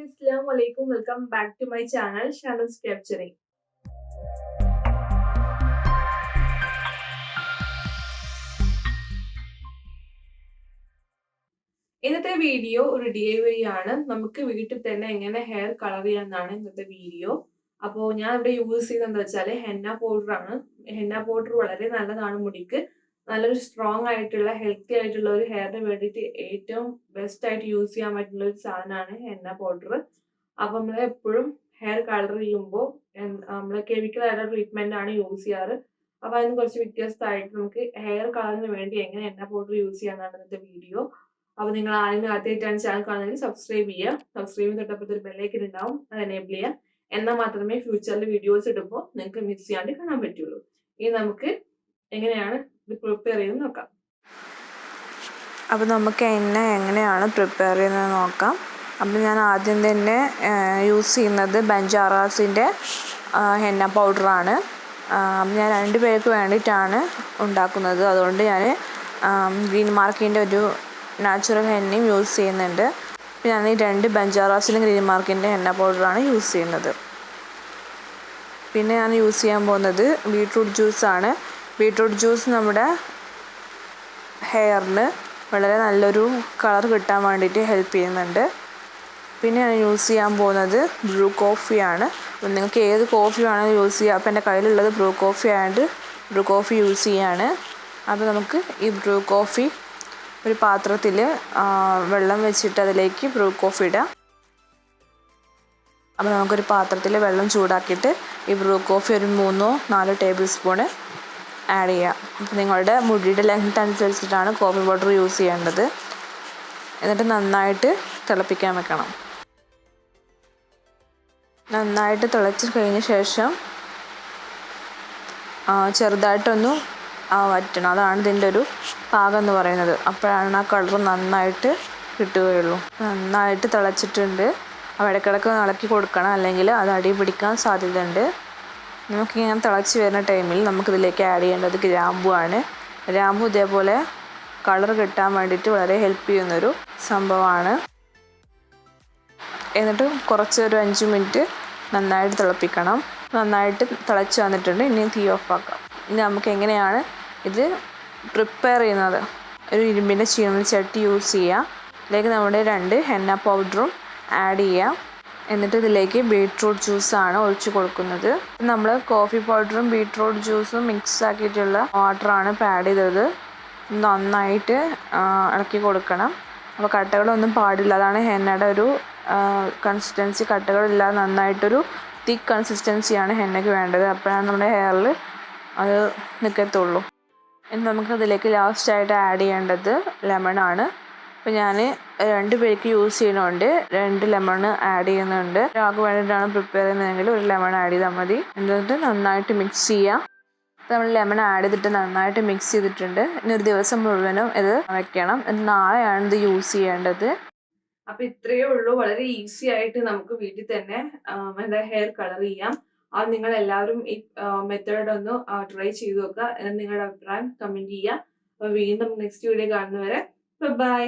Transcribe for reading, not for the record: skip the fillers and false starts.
Assalamualaikum. Welcome back to my channel, shanuzcapturing. ഇന്നത്തെ video ഒരു DIY ആണ്. നമുക്ക് വീട്ടിൽ തന്നെ എങ്ങനെ ഹെയർ കളർ ചെയ്യാമെന്നാണ് ഇന്നത്തെ വീഡിയോ. അപ്പോൾ ഞാൻ ഇവിടെ യൂസ് ചെയ്യുന്നത് വെച്ചാൽ ഹെന്ന പൗഡർ ആണ്. ഹെന്ന പൗഡർ വളരെ നല്ലതാണ് മുടിക്ക്. നല്ലൊരു സ്ട്രോങ് ആയിട്ടുള്ള ഹെൽത്തി ആയിട്ടുള്ള ഒരു ഹെയറിന് വേണ്ടിയിട്ട് ഏറ്റവും ബെസ്റ്റ് ആയിട്ട് യൂസ് ചെയ്യാൻ പറ്റുന്ന ഒരു സാധനമാണ് ഹെന്ന പൗഡർ. അപ്പോൾ നമ്മൾ എപ്പോഴും ഹെയർ കളർ ചെയ്യുമ്പോൾ നമ്മൾ കെമിക്കൽ ആയിട്ടുള്ള ട്രീറ്റ്മെന്റ് ആണ് യൂസ് ചെയ്യാറ്. അപ്പോൾ അതിന് കുറച്ച് വ്യത്യസ്തമായിട്ട് നമുക്ക് ഹെയർ കളറിന് വേണ്ടി എങ്ങനെ എണ്ണ പൗഡർ യൂസ് ചെയ്യാനാണ് ഇന്നത്തെ വീഡിയോ. അപ്പോൾ നിങ്ങൾ ആരെങ്കിലും ആദ്യമായിട്ടാണ് ചാനൽ കാണുന്നതെങ്കിൽ സബ്സ്ക്രൈബ് ചെയ്യുക. സബ്സ്ക്രൈബ് തൊട്ടപ്പുറത്ത് ഒരു ബെല്ലൈക്കൻ ഉണ്ടാവും, അത് എനേബിൾ ചെയ്യുക. എന്നാൽ മാത്രമേ ഫ്യൂച്ചറിൽ വീഡിയോസ് ഇടുമ്പോൾ നിങ്ങൾക്ക് മിസ് ചെയ്യാണ്ട് കാണാൻ പറ്റുള്ളൂ. ഇനി നമുക്ക് എങ്ങനെയാണ് ഇത് പ്രിപ്പയർ ചെയ്യുന്നത് നോക്കാം. അപ്പോൾ നമുക്ക് എണ്ണ എങ്ങനെയാണ് പ്രിപ്പയർ ചെയ്യുന്നത് നോക്കാം. അപ്പോൾ ഞാൻ ആദ്യം തന്നെ യൂസ് ചെയ്യുന്നത് ബഞ്ചാറാസിൻ്റെ ഹെന്ന പൗഡറാണ്. ഞാൻ 2 പേർക്ക് വേണ്ടിയിട്ടാണ് ഉണ്ടാക്കുന്നത്. അതുകൊണ്ട് ഞാൻ ഗ്രീൻ മാർക്കിൻ്റെ ഒരു നാച്ചുറൽ ഹെന്നയും യൂസ് ചെയ്യുന്നുണ്ട്. അപ്പോൾ ഞാൻ ഈ 2 ബഞ്ചാറാസിൻ്റെ ഗ്രീൻ മാർക്കിൻ്റെ ഹെന്ന പൗഡറാണ് യൂസ് ചെയ്യുന്നത്. പിന്നെ ഞാൻ യൂസ് ചെയ്യാൻ പോകുന്നത് ബീട്രൂട്ട് ജ്യൂസാണ്. ബീട്രൂട്ട് ജ്യൂസ് നമ്മുടെ ഹെയറിന് വളരെ നല്ലൊരു കളർ കിട്ടാൻ വേണ്ടിയിട്ട് ഹെൽപ്പ് ചെയ്യുന്നുണ്ട്. പിന്നെ ഞാൻ യൂസ് ചെയ്യാൻ പോകുന്നത് ബ്രൂ കോഫിയാണ്. നിങ്ങൾക്ക് ഏത് കോഫി വേണമെങ്കിലും യൂസ് ചെയ്യാം. അപ്പോൾ എൻ്റെ കയ്യിലുള്ളത് ബ്രൂ കോഫി ആയതുകൊണ്ട് ബ്രൂ കോഫി യൂസ് ചെയ്യാണ്. അപ്പോൾ നമുക്ക് ഈ ബ്രൂ കോഫി ഒരു പാത്രത്തിൽ വെള്ളം വെച്ചിട്ട് അതിലേക്ക് ബ്രൂ കോഫി ഇടാം. അപ്പോൾ നമുക്കൊരു പാത്രത്തിൽ വെള്ളം ചൂടാക്കിയിട്ട് ഈ ബ്രൂ കോഫി ഒരു 3-4 ടേബിൾ സ്പൂണ് ആഡ് ചെയ്യാം. അപ്പോൾ നിങ്ങളുടെ മുടിയുടെ ലെങ്ത് അനുസരിച്ചിട്ടാണ് കോഫി പൗഡർ യൂസ് ചെയ്യേണ്ടത്. എന്നിട്ട് നന്നായിട്ട് തിളപ്പിക്കാൻ വെക്കണം. നന്നായിട്ട് തിളച്ച് കഴിഞ്ഞ ശേഷം ചെറുതായിട്ടൊന്ന് വറ്റണം. അതാണ് ഇതിൻ്റെ ഒരു പാകം എന്ന് പറയുന്നത്. അപ്പോഴാണ് ആ കളർ നന്നായിട്ട് കിട്ടുകയുള്ളൂ. നന്നായിട്ട് തിളച്ചിട്ടുണ്ട്. അപ്പോൾ ഇടയ്ക്കിടയ്ക്ക് ഇളക്കി കൊടുക്കണം, അല്ലെങ്കിൽ അത് അടി പിടിക്കാൻ സാധ്യതയുണ്ട്. നമുക്കിങ്ങനെ തിളച്ച് വരുന്ന ടൈമിൽ നമുക്കിതിലേക്ക് ആഡ് ചെയ്യേണ്ടത് ഗ്രാമ്പു ആണ്. ഗ്രാമ്പു ഇതേപോലെ കളർ കിട്ടാൻ വേണ്ടിയിട്ട് വളരെ ഹെൽപ്പ് ചെയ്യുന്നൊരു സംഭവമാണ്. എന്നിട്ട് ഒരു 5 മിനിറ്റ് നന്നായിട്ട് തിളപ്പിക്കണം. നന്നായിട്ട് തിളച്ച് വന്നിട്ടുണ്ട്. ഇനി തീ ഓഫാക്കാം. ഇനി നമുക്ക് എങ്ങനെയാണ് ഇത് പ്രിപ്പയർ ചെയ്യുന്നത്. ഒരു ഇരുമ്പിൻ്റെ ചീനച്ചട്ടി യൂസ് ചെയ്യുക. ഇതിലേക്ക് നമ്മുടെ 2 ഹെന്ന പൗഡറും ആഡ് ചെയ്യാം. എന്നിട്ട് ഇതിലേക്ക് ബീട്രൂട്ട് ജ്യൂസാണ് ഒഴിച്ച് കൊടുക്കുന്നത്. നമ്മൾ കോഫി പൗഡറും ബീട്രൂട്ട് ജ്യൂസും മിക്സ് ആക്കിയിട്ടുള്ള വാട്ടറാണ് ഇപ്പോൾ ആഡ് ചെയ്തത്. നന്നായിട്ട് ഇളക്കി കൊടുക്കണം. അപ്പോൾ കട്ടകളൊന്നും പാടില്ല. അതാണ് ഹെന്നയുടെ ഒരു കൺസിസ്റ്റൻസി. കട്ടകളില്ലാതെ നന്നായിട്ടൊരു തിക്ക് കൺസിസ്റ്റൻസിയാണ് ഹെന്നയ്ക്ക് വേണ്ടത്. അപ്പോഴാണ് നമ്മുടെ ഹെയറിൽ അത് നിൽക്കത്തുള്ളൂ. ഇനി നമുക്കതിലേക്ക് ലാസ്റ്റായിട്ട് ആഡ് ചെയ്യേണ്ടത് ലെമണാണ്. അപ്പോൾ ഞാൻ 2 പേർക്ക് യൂസ് ചെയ്യുന്നതുകൊണ്ട് 2 ലെമൺ ആഡ് ചെയ്യുന്നുണ്ട്. ഒരാൾക്ക് വേണ്ടിയിട്ടാണ് പ്രിപ്പയർ ചെയ്യുന്നതെങ്കിൽ ഒരു ലെമൺ ആഡ് ചെയ്താൽ മതി. എന്നിട്ട് നന്നായിട്ട് മിക്സ് ചെയ്യാം. നമ്മൾ ലെമൺ ആഡ് ചെയ്തിട്ട് നന്നായിട്ട് മിക്സ് ചെയ്തിട്ടുണ്ട്. ഇനി ഒരു ദിവസം മുഴുവനും ഇത് വയ്ക്കണം. നാളെയാണ് ഇത് യൂസ് ചെയ്യേണ്ടത്. അപ്പൊ ഇത്രയേ ഉള്ളൂ. വളരെ ഈസി ആയിട്ട് നമുക്ക് വീട്ടിൽ തന്നെ എന്താ ഹെയർ കളർ ചെയ്യാം. അത് നിങ്ങൾ എല്ലാവരും ഈ മെത്തേഡ് ഒന്ന് ട്രൈ ചെയ്ത് നോക്കുക. നിങ്ങളുടെ അഭിപ്രായം കമന്റ് ചെയ്യുക. അപ്പൊ വീണ്ടും നെക്സ്റ്റ് വീഡിയോ കാണുന്നവരെ ബൈ.